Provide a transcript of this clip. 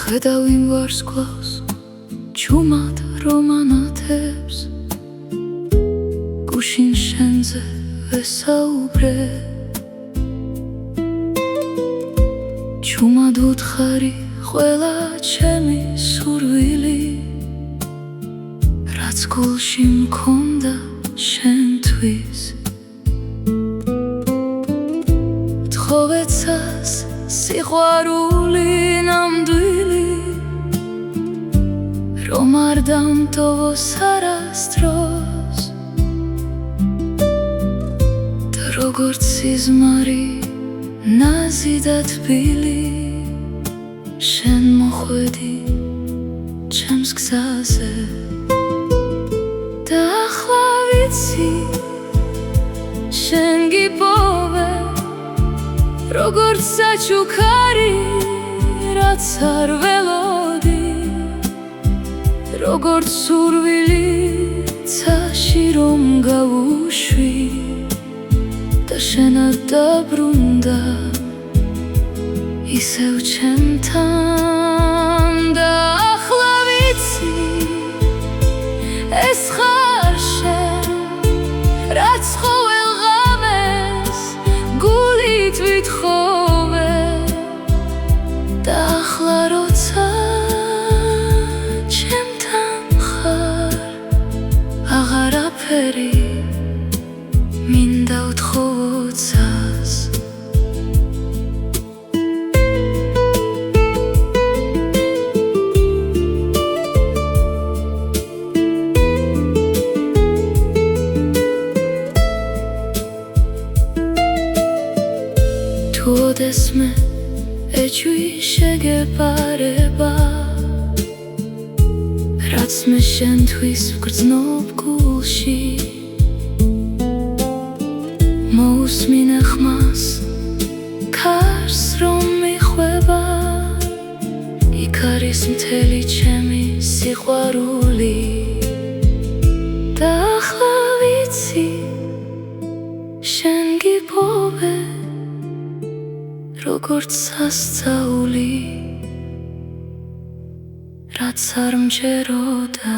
ხედავ იმ ვარსკვლავს ჩუმად რომანათებს გუშინ შენზე ვესაუბრე ჩუმად უთხარი ყველა ჩემი სურვილი რაც გულში მქონდა შენთვის თხოვეცას სიყვარული ნამდვილი რომ არ დამტოვოს არასდროს და როგორც სიზმარი ნაზი და თბილი შენ მოხვედი ჩემს გზაზე და ახლა ვიცი შენ გიპოვე როგორც საჩუქარი რაც არ ველოდი როგორც სურვილი ცაში რომ გავუშვი და შენ არ დაბრუნდა ისევ ჩემთან და ახლა ვიცი ეს ხარ შენ რაც ყოველ ღამეს გულით ვითხოვე და ახლა როცა ჩემთან ხარ აღარაფერი მინდა უთხოვოცას თუ ოდესმე ეჭვი შეგეპარება რაც მე შენთვის ვგრძნობ გულში მოусმინე ხმას ქარს რომ მიხვება იქ არის მთელი ჩემი სიყვარული და ახლა ვიცი შენ გიპოვე როგორც სასწაული რაც არ მჯეროდა